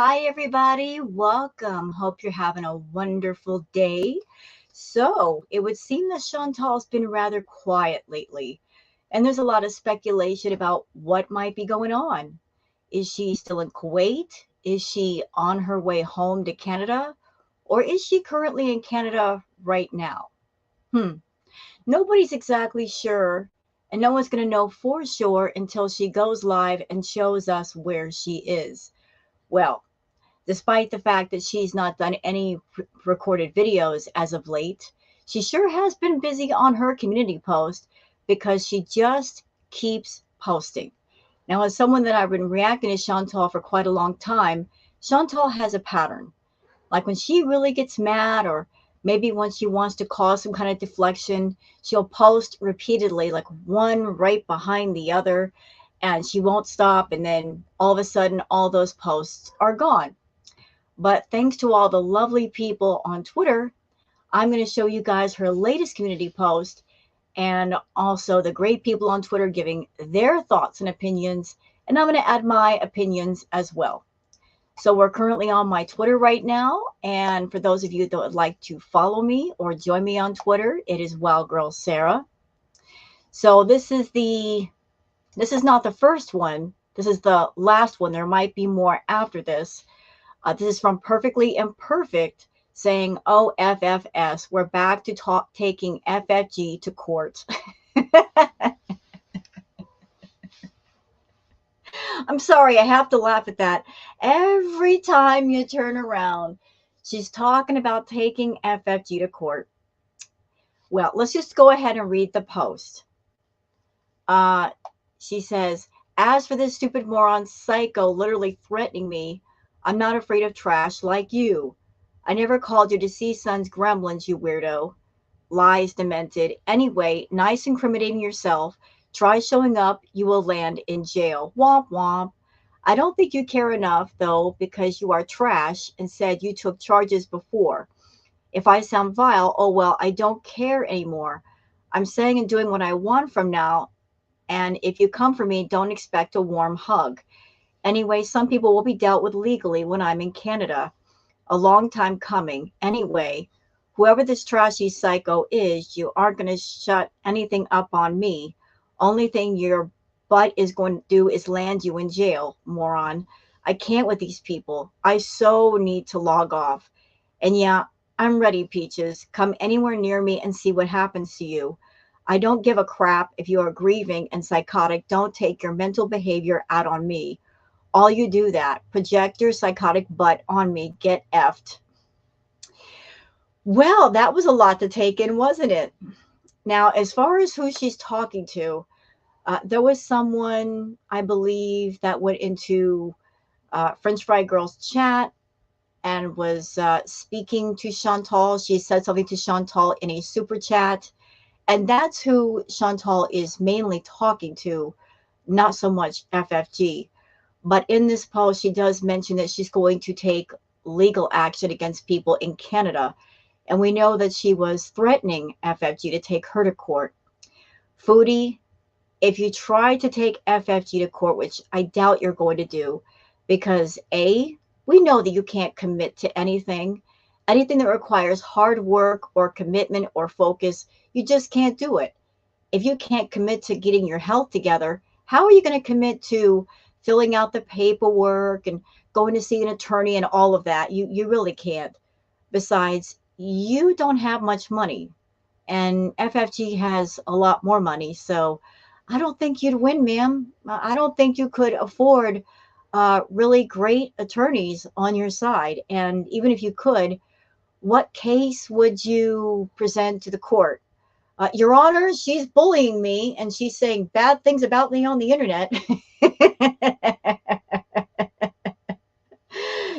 Hi, everybody. Welcome. Hope you're having a wonderful day. So, it would seem that Chantal's been rather quiet lately, and there's a lot of speculation about what might be going on. Is she still in Kuwait? Is she on her way home to Canada? Or is she currently in Canada right now? Hmm. Nobody's exactly sure, and no one's going to know for sure until she goes live and shows us where she is. Well, despite the fact that she's not done any recorded videos as of late, she sure has been busy on her community post because she just keeps posting. Now, as someone that I've been reacting to Chantal for quite a long time, Chantal has a pattern. Like when she really gets mad, or maybe when she wants to cause some kind of deflection, she'll post repeatedly, like one right behind the other, and she won't stop. And then all of a sudden, all those posts are gone. But thanks to all the lovely people on Twitter, I'm going to show you guys her latest community post and also the great people on Twitter giving their thoughts and opinions. And I'm going to add my opinions as well. So we're currently on my Twitter right now. And for those of you that would like to follow me or join me on Twitter, it is Wild Girl Sarah. So this is not the first one. This is the last one. There might be more after this. This is from Perfectly Imperfect saying, "Oh, FFS, we're back to taking FFG to court." I'm sorry, I have to laugh at that. Every time you turn around, she's talking about taking FFG to court. Well, let's just go ahead and read the post. Uh, she says, "As for this stupid moron psycho literally threatening me, I'm not afraid of trash like you. I never called your deceased son's gremlins, you weirdo. Lies, demented. Anyway, nice incriminating yourself. Try showing up. You will land in jail. Womp womp. I don't think you care enough, though, because you are trash and said you took charges before. If I sound vile, oh well, I don't care anymore. I'm saying and doing what I want from now. And if you come for me, don't expect a warm hug. Anyway, some people will be dealt with legally when I'm in Canada. A long time coming. Anyway, whoever this trashy psycho is, you aren't going to shut anything up on me. Only thing your butt is going to do is land you in jail, moron. I can't with these people. I so need to log off. And yeah, I'm ready, Peaches. Come anywhere near me and see what happens to you. I don't give a crap if you are grieving and psychotic. Don't take your mental behavior out on me. All you do that. Project your psychotic butt on me. Get effed." Well, that was a lot to take in, wasn't it? Now, as far as who she's talking to, there was someone, I believe, that went into French Fry Girls chat and was speaking to Chantal. She said something to Chantal in a super chat. And that's who Chantal is mainly talking to, not so much FFG. But in this post, she does mention that she's going to take legal action against people in Canada. And we know that she was threatening FFG to take her to court. Foodie, if you try to take FFG to court, which I doubt you're going to do, because A, we know that you can't commit to anything. Anything that requires hard work or commitment or focus, you just can't do it. If you can't commit to getting your health together, how are you going to commit to filling out the paperwork and going to see an attorney and all of that? You really can't. Besides, you don't have much money, and FFG has a lot more money. So I don't think you'd win, ma'am. I don't think you could afford really great attorneys on your side. And even if you could, what case would you present to the court? Your Honor, she's bullying me and she's saying bad things about me on the internet.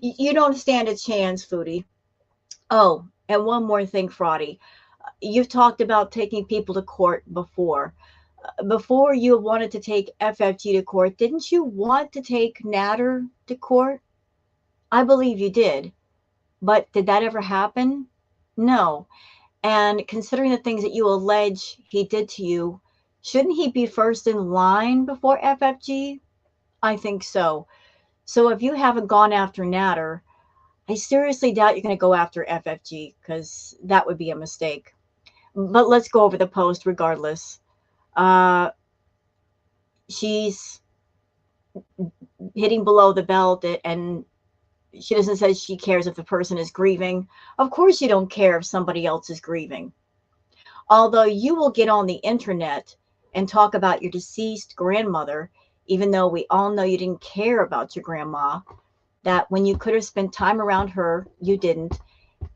You don't stand a chance, Foodie. Oh, and one more thing, Fraudy. You've talked about taking people to court before. Before you wanted to take FFG to court, didn't you want to take Natter to court? I believe you did. But did that ever happen? No. And considering the things that you allege he did to you, shouldn't he be first in line before FFG? I think so. So if you haven't gone after Natter, I seriously doubt you're going to go after FFG, because that would be a mistake. But let's go over the post regardless. Uh, she's hitting below the belt, and she doesn't say she cares if the person is grieving. Of course you don't care if somebody else is grieving. Although you will get on the internet and talk about your deceased grandmother, even though we all know you didn't care about your grandma, that when you could have spent time around her, you didn't,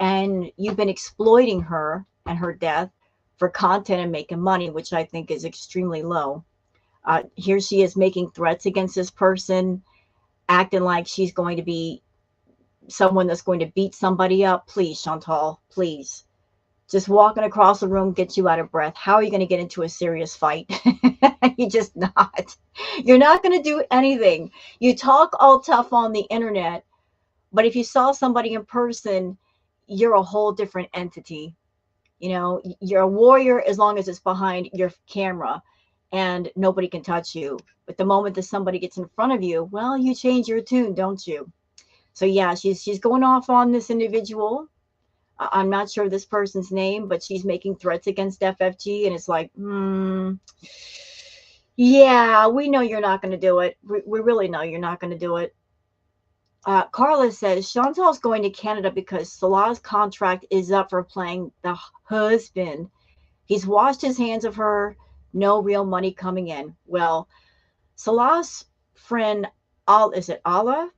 and you've been exploiting her and her death for content and making money, which I think is extremely low. Here she is making threats against this person, acting like she's going to be someone that's going to beat somebody up. Please, Chantal, please. Just walking across the room gets you out of breath. How are you going to get into a serious fight? You're just not. You're not going to do anything. You talk all tough on the internet, but if you saw somebody in person, you're a whole different entity. You know, you're a warrior as long as it's behind your camera and nobody can touch you. But the moment that somebody gets in front of you, well, you change your tune, don't you? So yeah, she's going off on this individual. I'm not sure this person's name, but she's making threats against FFG, and it's like, yeah, we know you're not going to do it. We really know you're not going to do it. Carla says Chantal's going to Canada because Salah's contract is up for playing the husband. He's washed his hands of her. No real money coming in. Well, Salah's friend, is it Allah?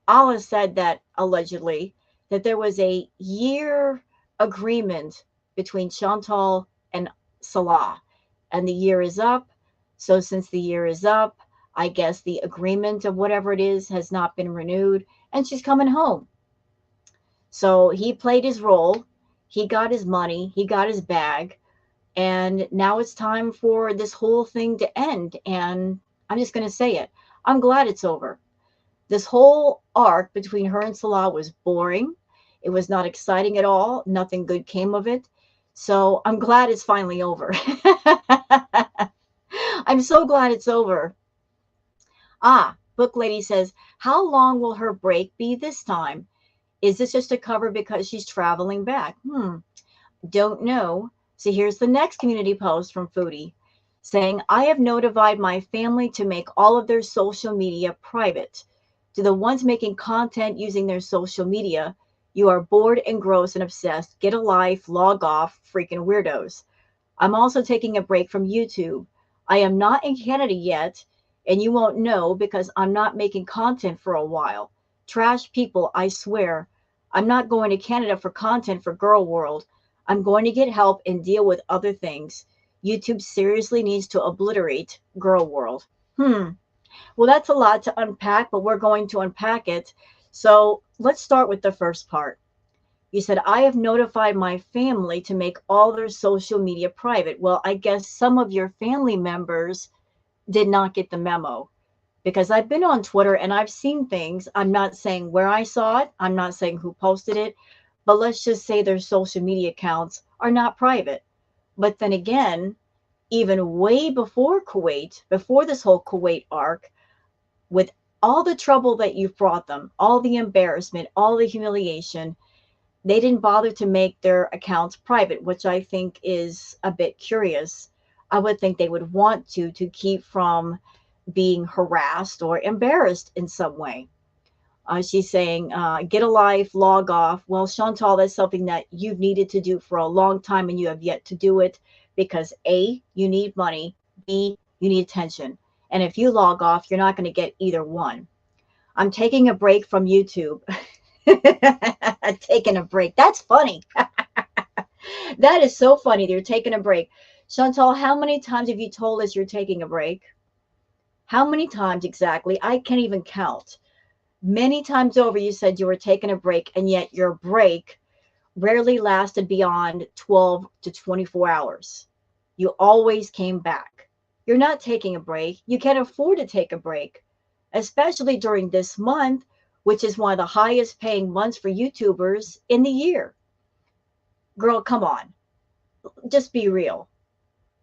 Allah said that allegedly that there was a year agreement between Chantal and Salah, and the year is up. So since the year is up, I guess the agreement of whatever it is has not been renewed, and she's coming home. So he played his role. He got his money. He got his bag. And now it's time for this whole thing to end. And I'm just going to say it. I'm glad it's over. This whole arc between her and Salah was boring. It was not exciting at all. Nothing good came of it. So I'm glad it's finally over. I'm so glad it's over. Book Lady says, how long will her break be this time? Is this just a cover because she's traveling back? Don't know. So here's the next community post from Foodie saying, I have notified my family to make all of their social media private. To the ones making content using their social media, you are bored and gross and obsessed. Get a life, log off, freaking weirdos. I'm also taking a break from YouTube. I am not in Canada yet, and you won't know because I'm not making content for a while. Trash people, I swear. I'm not going to Canada for content for Girl World. I'm going to get help and deal with other things. YouTube seriously needs to obliterate Girl World. Well, that's a lot to unpack, but we're going to unpack it. So let's start with the first part. You said, I have notified my family to make all their social media private. Well, I guess some of your family members did not get the memo, because I've been on Twitter and I've seen things. I'm not saying where I saw it. I'm not saying who posted it, but let's just say their social media accounts are not private. But then again, even way before Kuwait, before this whole Kuwait arc, with all the trouble that you've brought them, all the embarrassment, all the humiliation, they didn't bother to make their accounts private, which I think is a bit curious. I would think they would want to keep from being harassed or embarrassed in some way. She's saying, get a life, log off. Well, Chantal, that's something that you've needed to do for a long time and you have yet to do it because A, you need money, B, you need attention. And if you log off, you're not going to get either one. I'm taking a break from YouTube. Taking a break. That's funny. That is so funny that you're taking a break. Chantal, how many times have you told us you're taking a break? How many times exactly? I can't even count. Many times over you said you were taking a break, and yet your break rarely lasted beyond 12 to 24 hours. You always came back. You're not taking a break. You can't afford to take a break, especially during this month, which is one of the highest paying months for YouTubers in the year. Girl, come on. Just be real.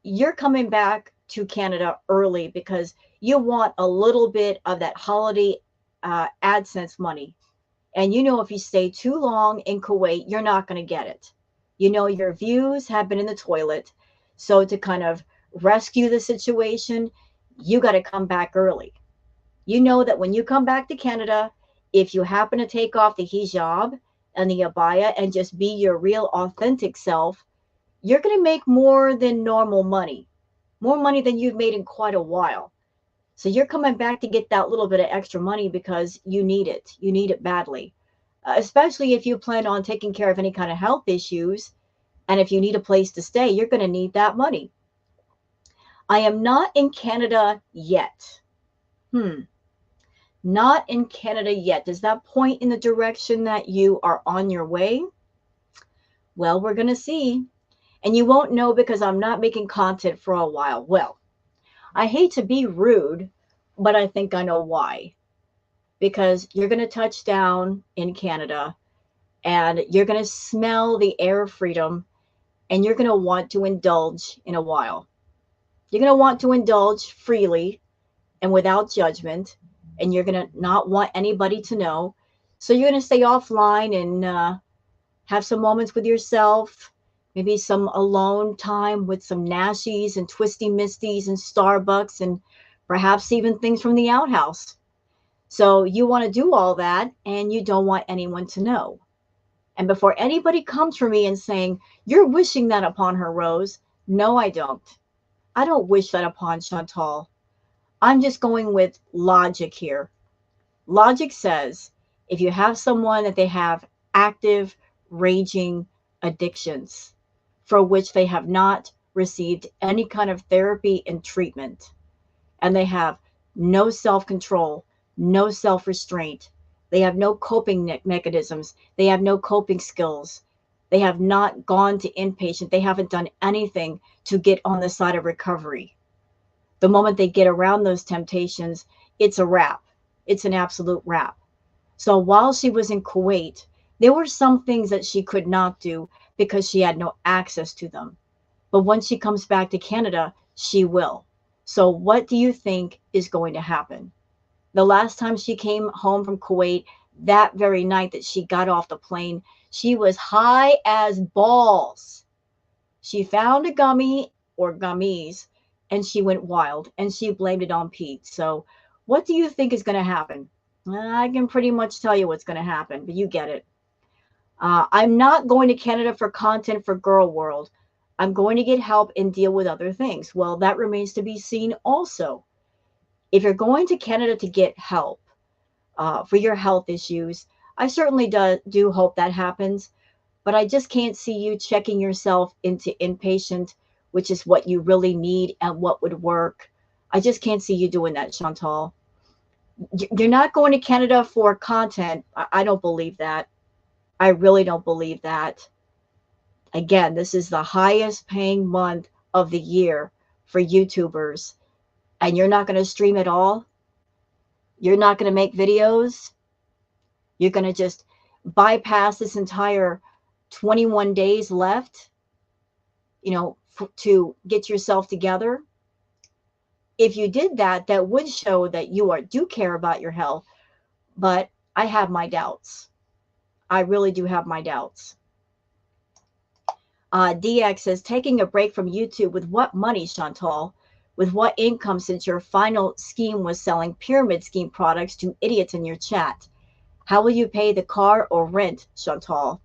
You're coming back to Canada early because you want a little bit of that holiday AdSense money. And you know, if you stay too long in Kuwait, you're not going to get it. You know, your views have been in the toilet. So to kind of rescue the situation, you got to come back early. You know that when you come back to Canada, if you happen to take off the hijab and the abaya and just be your real authentic self, you're going to make more than normal money, more money than you've made in quite a while. So you're coming back to get that little bit of extra money because you need it. You need it badly, especially if you plan on taking care of any kind of health issues. And if you need a place to stay, you're going to need that money. I am not in Canada yet. Not in Canada yet. Does that point in the direction that you are on your way? Well, we're going to see. And you won't know because I'm not making content for a while. Well, I hate to be rude, but I think I know why. Because you're going to touch down in Canada and you're going to smell the air of freedom and you're going to want to indulge in a while. You're going to want to indulge freely and without judgment, and you're going to not want anybody to know. So you're going to stay offline and have some moments with yourself, maybe some alone time with some Nashies and Twisty Misties and Starbucks and perhaps even things from the outhouse. So you want to do all that and you don't want anyone to know. And before anybody comes for me and saying, you're wishing that upon her, Rose. No, I don't. I don't wish that upon Chantal. I'm just going with logic here. Logic says if you have someone that they have active, raging addictions for which they have not received any kind of therapy and treatment, and they have no self-control, no self-restraint, they have no coping mechanisms, they have no coping skills, they have not gone to inpatient, they haven't done anything to get on the side of recovery. The moment they get around those temptations, it's a wrap. It's an absolute wrap. So while she was in Kuwait, there were some things that she could not do because she had no access to them. But once she comes back to Canada, she will. So what do you think is going to happen? The last time she came home from Kuwait, that very night that she got off the plane, she was high as balls. She found a gummy or gummies and she went wild and she blamed it on Pete. So what do you think is going to happen? I can pretty much tell you what's going to happen, but you get it. I'm not going to Canada for content for Girl World. I'm going to get help and deal with other things. Well, that remains to be seen also. If you're going to Canada to get help for your health issues, I certainly do hope that happens, but I just can't see you checking yourself into inpatient, which is what you really need and what would work. I just can't see you doing that, Chantal. You're not going to Canada for content. I don't believe that. I really don't believe that. Again, this is the highest paying month of the year for YouTubers, and you're not going to stream at all. You're not going to make videos. You're going to just bypass this entire 21 days left, to get yourself together. If you did that, that would show that you do care about your health, but I have my doubts. I really do have my doubts. DX says, taking a break from YouTube with what money, Chantal? With what income, since your final scheme was selling pyramid scheme products to idiots in your chat? How will you pay the car or rent, Chantal?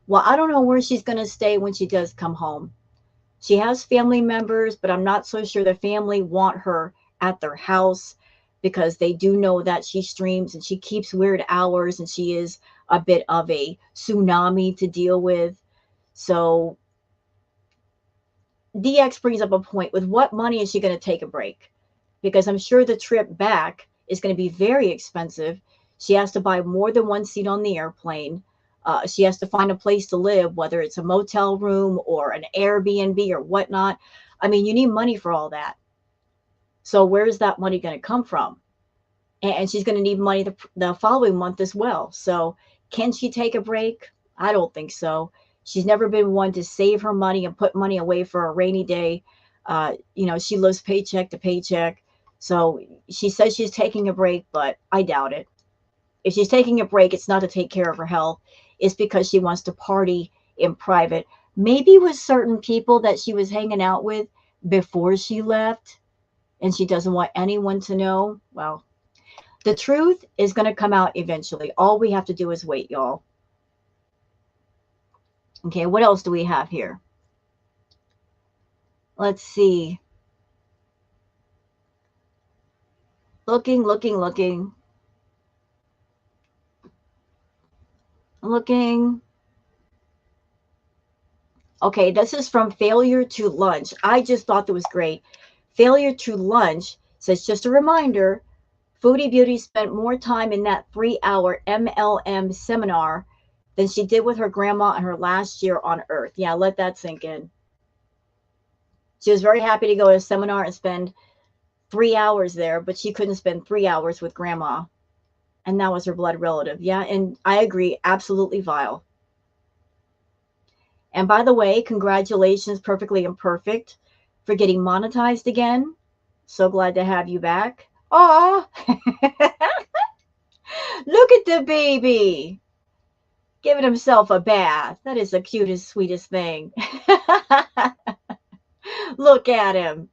Well, I don't know where she's going to stay when she does come home. She has family members, but I'm not so sure the family want her at their house because they do know that she streams and she keeps weird hours and she is a bit of a tsunami to deal with. So DX brings up a point. With what money is she going to take a break? Because I'm sure the trip back is going to be very expensive. She has to buy more than one seat on the airplane. She has to find a place to live, whether it's a motel room or an Airbnb or whatnot. I mean, you need money for all that. So where's that money going to come from? And she's going to need money the following month as well. So can she take a break? I don't think so. She's never been one to save her money and put money away for a rainy day. She lives paycheck to paycheck. So she says she's taking a break, but I doubt it. If she's taking a break, it's not to take care of her health. It's because she wants to party in private, maybe with certain people that she was hanging out with before she left, and she doesn't want anyone to know. Well, the truth is going to come out eventually. All we have to do is wait, y'all. Okay, what else do we have here? Let's see. Looking. Okay, this is from Failure to Lunch. I just thought that was great. Failure to Lunch says, just a reminder, Foodie Beauty spent more time in that 3-hour MLM seminar than she did with her grandma in her last year on Earth. Yeah, let that sink in. She was very happy to go to a seminar and spend 3 hours there, but she couldn't spend 3 hours with grandma. And that was her blood relative. Yeah, and I agree, absolutely vile. And by the way, congratulations, Perfectly Imperfect, for getting monetized again. So glad to have you back. Aw, look at the baby giving himself a bath. That is the cutest, sweetest thing. Look at him.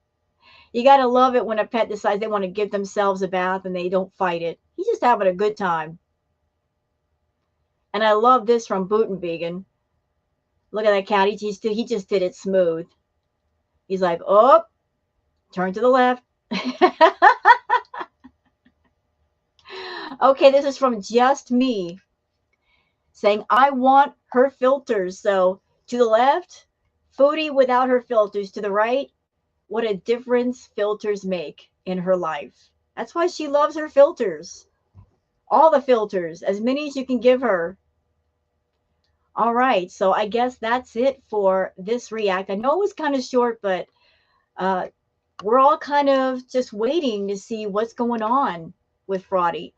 You got to love it when a pet decides they want to give themselves a bath and they don't fight it. He's just having a good time. And I love this from Bootenvegan. Look at that cat. He just did it smooth. He's like, oh, turn to the left. Okay, this is from Just Me saying, I want her filters. So to the left, Foodie without her filters. To the right, what a difference filters make in her life. That's why she loves her filters. All the filters, as many as you can give her. All right, so I guess that's it for this react. I know it was kind of short, but we're all kind of just waiting to see what's going on with Fraudy.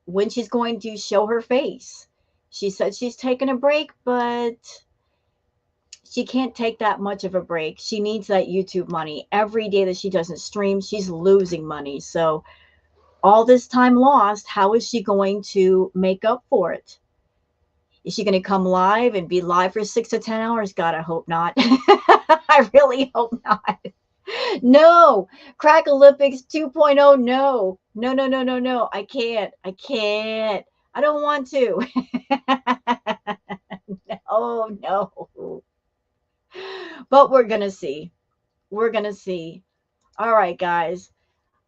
When she's going to show her face. She said she's taking a break, but she can't take that much of a break. She needs that YouTube money. Every day that she doesn't stream, she's losing money. So all this time lost, how is she going to make up for it? Is she going to come live and be live for 6 to 10 hours? God, I hope not. I really hope not. No, Crack Olympics 2.0. No, no. I can't. I don't want to. No. But we're going to see. All right, guys.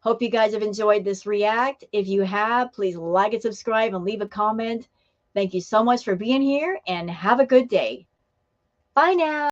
Hope you guys have enjoyed this react. If you have, please like and subscribe and leave a comment. Thank you so much for being here and have a good day. Bye now.